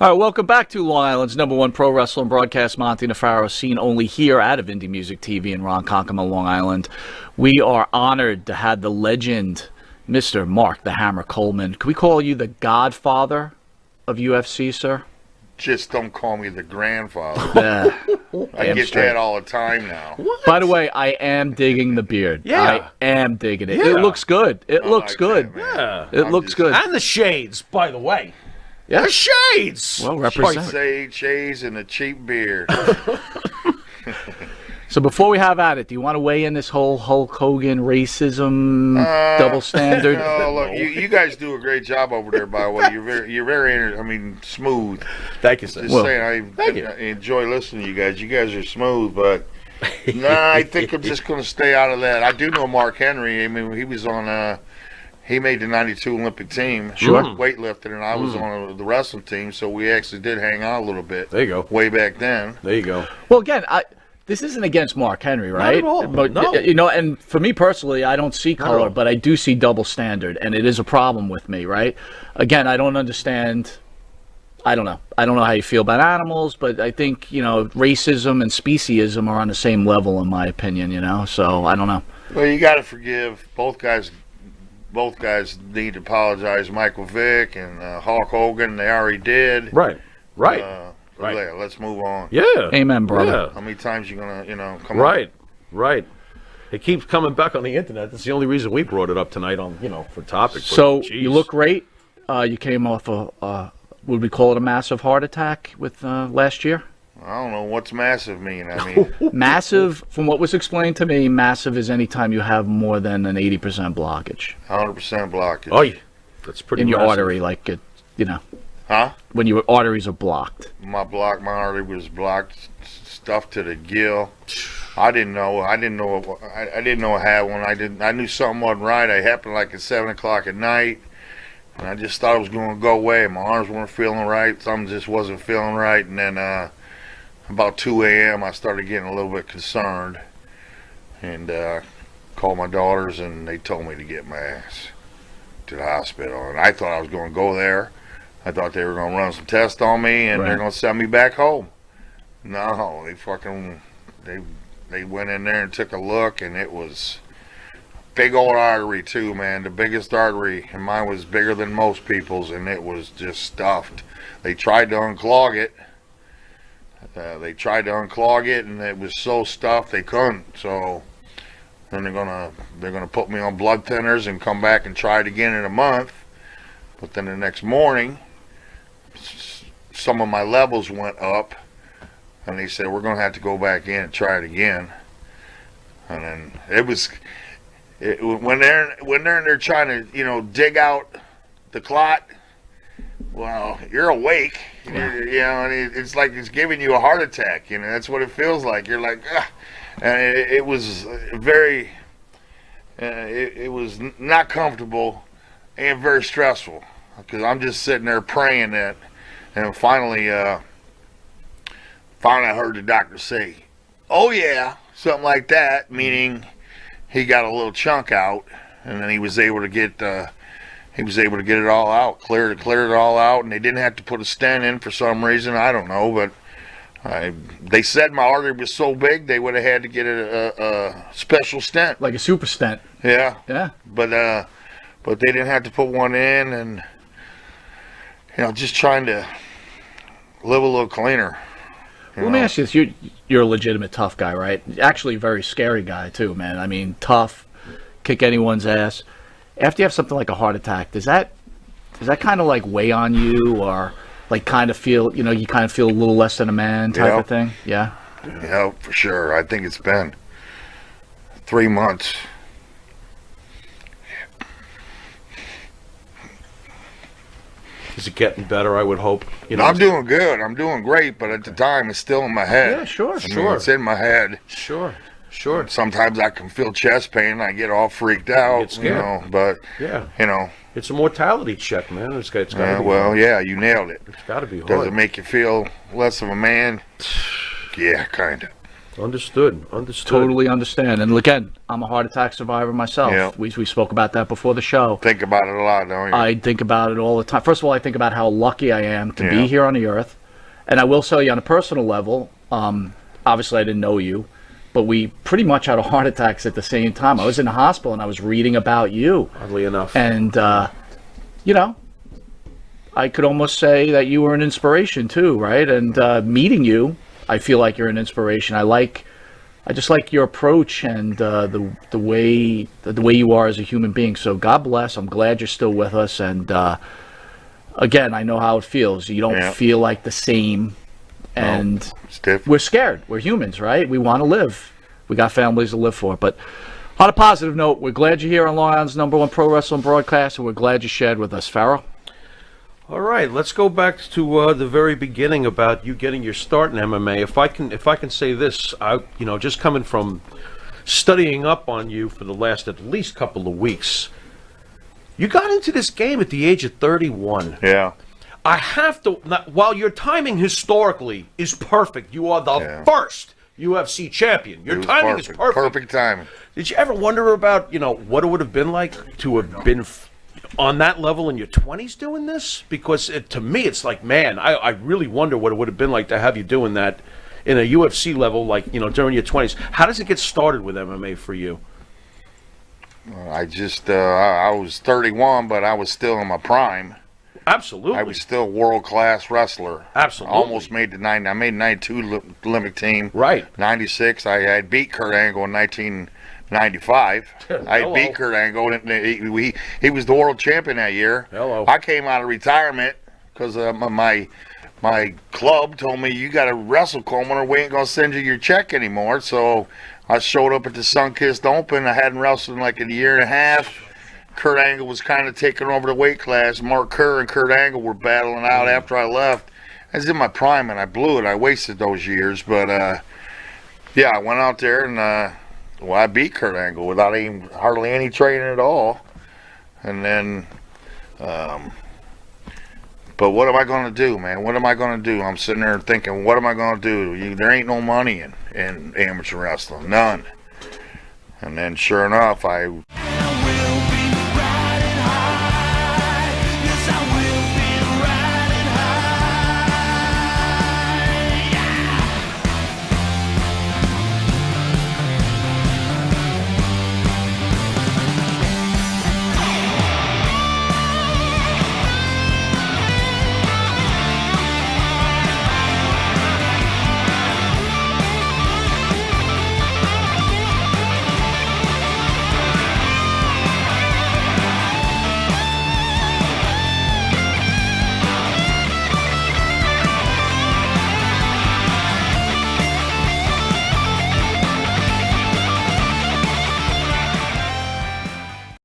All right, welcome back to Long Island's #1 pro wrestling broadcast, Monty Nefaro, seen only here out of Indie Music TV in Ronkonkoma, Long Island. We are honored to have the legend, Mr. Mark the Hammer Coleman. Can we call you the godfather of UFC, sir? Just don't call me the grandfather. Yeah. I get that all the time now. What? By the way, I am digging the beard. Yeah. I am digging it. Yeah. It looks good. It looks like good. that, man. Yeah. It looks good. And the shades, by the way. Yeah. The shades. Well represented. Sage, Shays, and a cheap beard. So before we have at it, do you want to weigh in this whole Hulk Hogan racism double standard? No, look, you guys do a great job over there. By the way, you're very, smooth. Thank you, sir. Just Well, saying, thank you. I enjoy listening to you guys. You guys are smooth, but nah, I think I'm just going to stay out of that. I do know Mark Henry. I mean, he was on. He made the '92 Olympic team, Sure. weightlifting, and I was on the wrestling team, so we actually did hang out a little bit. There you go. Way back then. There you go. Well, again, this isn't against Mark Henry, right? at all. But, No. You know, and for me personally, I don't see at color, all. but I do see double standard, and it is a problem with me, right? Again, I don't understand. I don't know. I don't know how you feel about animals, but I think, racism and speciesism are on the same level, in my opinion, so I don't know. Well, you got to forgive both guys. Both guys need to apologize. Michael Vick and Hulk Hogan, they already did. Right. Right. Yeah, let's move on. Yeah. Amen, brother. Yeah. How many times you gonna, come on? Right. Right. It keeps coming back on the internet. That's the only reason we brought it up tonight on, for topic. But, So geez. you look great. You came off would we call it a massive heart attack with last year? I don't know what's massive mean. I mean, Massive, from what was explained to me, massive is any time you have more than an 80% blockage 100% blockage. Oh, yeah. That's pretty in your massive. artery, like Huh? when your arteries are blocked. My artery was blocked, stuffed to the gill. I didn't know I had one. I knew something wasn't right. It happened like at 7 o'clock at night, and I just thought it was going to go away. My arms weren't feeling right. Something just wasn't feeling right, and then about 2 a.m. I started getting a little bit concerned, and called my daughters, and they told me to get my ass to the hospital. And I thought I was going to go there. I thought they were going to run some tests on me, and they're going to send me back home. No, they went in there and took a look, and it was big old artery too, man. The biggest artery, and mine was bigger than most people's, and it was just stuffed. They tried to unclog it. And it was so stuffed they couldn't. So then they're gonna put me on blood thinners and come back and try it again in a month. But then the next morning, some of my levels went up, and they said we're gonna have to go back in and try it again. And then when they're in there trying to dig out the clot. Well, you're awake, and it's like it's giving you a heart attack. That's what it feels like. You're like, ugh. And it was very, it was not comfortable and very stressful because I'm just sitting there praying that, and finally I heard the doctor say, "Oh yeah," something like that, meaning he got a little chunk out, and then he was able to get. He was able to get it all out, clear it all out, and they didn't have to put a stent in for some reason. I don't know, but they said my artery was so big they would have had to get a special stent, Like a super stent. Yeah, Yeah. but they didn't have to put one in, and just trying to live a little cleaner. Well, let me ask you this. You're a legitimate tough guy, right? Actually, a very scary guy, too, man. I mean, tough, kick anyone's ass. After you have something like a heart attack, does that kind of like weigh on you, or like kind of feel, you kind of feel a little less than a man type of thing? Yeah. Yeah, for sure. I think it's been 3 months. Is it getting better, I would hope? I'm doing good. I'm doing great, but at the time, it's still in my head. Yeah, sure. It's in my head. Sure. Sometimes I can feel chest pain. And I get all freaked out, Get scared. But Yeah. It's a mortality check, man. It's got to be well, hard. yeah, you nailed it. It's got to be hard. Does it make you feel less of a man? Yeah, kind of. Understood. Totally understand. And again, I'm a heart attack survivor myself. Yeah. We spoke about that before the show. Think about it a lot, don't you? I think about it all the time. First of all, I think about how lucky I am to Yeah. be here on the earth. And I will tell you on a personal level, obviously I didn't know you, but we pretty much had heart attacks at the same time. I was in the hospital and I was reading about you. Oddly enough. And, you know, I could almost say that you were an inspiration too, right? And meeting you, I feel like you're an inspiration. I just like your approach and the way you are as a human being. So God bless. I'm glad you're still with us. And again, I know how it feels. You don't feel like the same. And It's different. we're scared. We're humans, right? We want to live. We got families to live for. But on a positive note, we're glad you're here on Long Island's #1 pro wrestling broadcast, and we're glad you shared with us, Farrell. All right, let's go back to the very beginning about you getting your start in MMA. If I can say this, just coming from studying up on you for the last at least couple of weeks, you got into this game at the age of 31. Yeah. I have to. While your timing historically is perfect, you are the first UFC champion. Your timing is perfect. Perfect timing. Did you ever wonder about what it would have been like to have been on that level in your 20s doing this? Because to me, it's like, man, I really wonder what it would have been like to have you doing that in a UFC level, like, during your 20s. How does it get started with MMA for you? I was 31, but I was still in my prime. Absolutely. I was still a world-class wrestler. Absolutely. Almost made I made 92 Olympic team. Right. 96, I had beat Kurt Angle in 1995. I beat Kurt Angle. And he was the world champion that year. Hello. I came out of retirement because my club told me, you got to wrestle, Coleman, or we ain't going to send you your check anymore. So I showed up at the Sunkist Open. I hadn't wrestled in like a year and a half. Kurt Angle was kind of taking over the weight class. Mark Kerr and Kurt Angle were battling out after I left. I was in my prime and I blew it. I wasted those years. But, I went out there and I beat Kurt Angle without even hardly any training at all. And then, but what am I going to do, man? What am I going to do? I'm sitting there thinking, what am I going to do? There ain't no money in amateur wrestling. None. And then sure enough, I